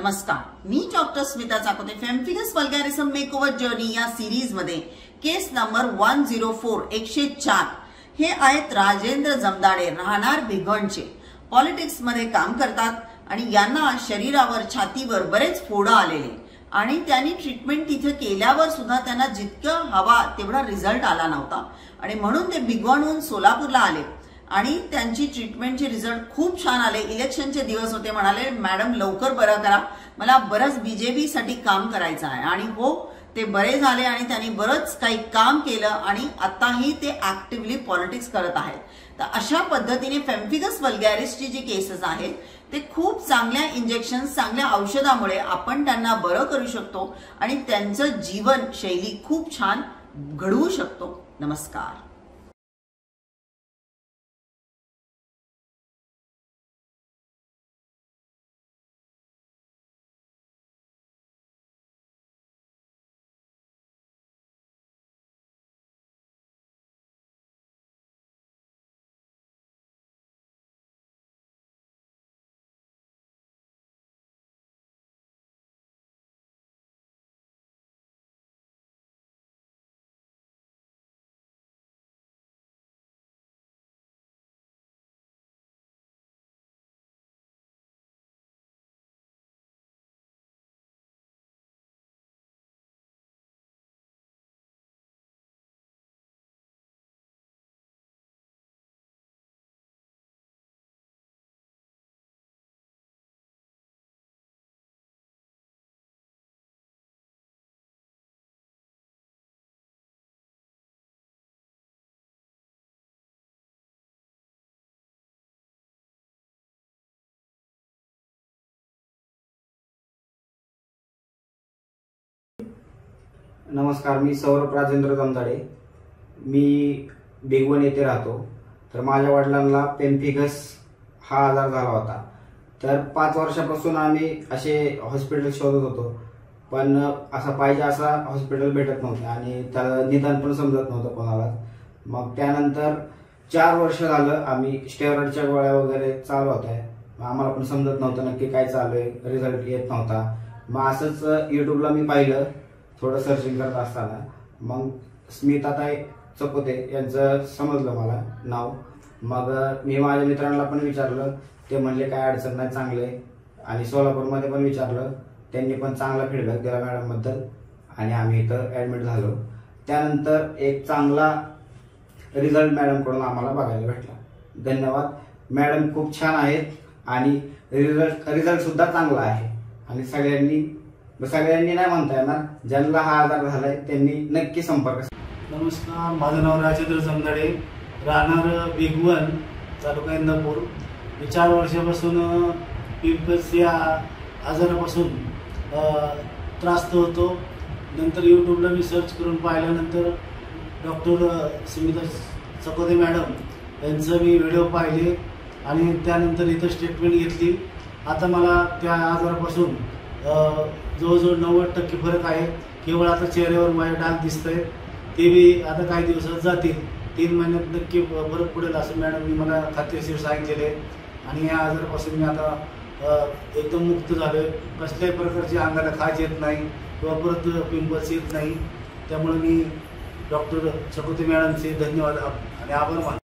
नमस्कार, मी doctor Smita Chakote. Pemphigus vulgaris makeover journey या सिरीज मध्ये केस नंबर 104 हे आहेत राजेंद्र जमदाडे, राहणार भिगवणचे. पॉलिटिक्स मध्ये काम करतात आणि यांना शरीरावर छातीवर बरेच फोड आलेले आणि त्यांनी ट्रीटमेंट तिथे केल्यावर सुद्धा त्यांना जितकं हवा तेवढा रिझल्ट आला नव्हता आणि म्हणून ते भिगवणहून सोलापूरला आले आणि त्यांची ट्रीटमेंटचे रिझल्ट खूप छान आले. इलेक्शनचे दिवस होते, म्हणाले मॅडम लवकर बरं करा, मला बरंच बीजेपी साठी काम करायचं आहे. आणि हो, ते बरे झाले आणि त्यांनी बरंच काही काम केलं आणि आताही ते ऍक्टिव्हली पॉलिटिक्स करत आहेत. तर अशा पद्धतीने फेमफिगस वल्गॅरिसची जी केसेस आहेत ते खूप चांगल्या इंजेक्शन्स, चांगल्या औषधामुळे आपण त्यांना बरं करू शकतो आणि त्यांचं जीवनशैली खूप छान घडवू शकतो. नमस्कार. नमस्कार, मी सौरभ राजेंद्र जमदाडे. मी भिगवण येथे राहतो. तर माझ्या वडिलांना पेम्फिगस हा आजार झाला होता. तर 5 वर्षापासून आम्ही असे हॉस्पिटल शोधत होतो, पण असा पाहिजे असा हॉस्पिटल भेटत नव्हते आणि त्याला निदान पण समजत नव्हतं कोणाला. मग त्यानंतर 4 वर्ष झालं आम्ही स्टेरॉइडच्या गोळ्या वगैरे चालू होत्या. आम्हाला पण समजत नव्हतं नक्की काय चालू आहे, रिझल्ट येत नव्हता. मग असंच युट्यूबला मी पाहिलं, थोडं सर्चिंग करत असताना मग स्मिताताई चकोते यांचं समजलं मला नाव. मग मी माझ्या मित्रांना पण विचारलं, ते म्हणले काय अडचण नाही, चांगले. आणि सोलापूरमध्ये पण विचारलं, त्यांनी पण चांगला फीडबॅक दिला मॅडम बद्दल आणि आम्ही इथं ऍडमिट झालो. त्यानंतर एक चांगला रिझल्ट मॅडम कडून आम्हाला बघायला भेटला. धन्यवाद. मॅडम खूप छान आहेत आणि रिझल्ट सुद्धा चांगला आहे. आणि सगळ्यांनी नाही म्हणता येणार, ज्यांना हा आजार झालाय त्यांनी नक्की संपर्क. नमस्कार, माझं नाव राजेंद्र जमदाडे, राहणार भिगवण, तालुका इंदापूर. मी 4 वर्षापासून पिंपल्स या आजारापासून त्रास्त होतो. नंतर यूट्यूबला मी सर्च करून पाहिल्यानंतर डॉक्टर स्मिता चकोते मॅडम यांचं मी व्हिडिओ पाहिले आणि त्यानंतर इथं स्टेटमेंट घेतली. आता मला त्या आजारापासून जवळजवळ 90% फरक आहे. केवळ आता चेहऱ्यावर माझ्या डाग दिसतंय, ते बी आता काही दिवसात जातील. 3 महिन्यात नक्की फरक पडेल असं मॅडमनी मला खात्रीशीर सांगितलेले. आणि या आजारापासून मी आता एकदम मुक्त झालोय. कसल्याही प्रकारची अंगाला खाज येत नाही किंवा परत पिंपल्स येत नाही. त्यामुळे मी डॉक्टर चकोते मॅडमचे धन्यवाद आणि आभार मानतो.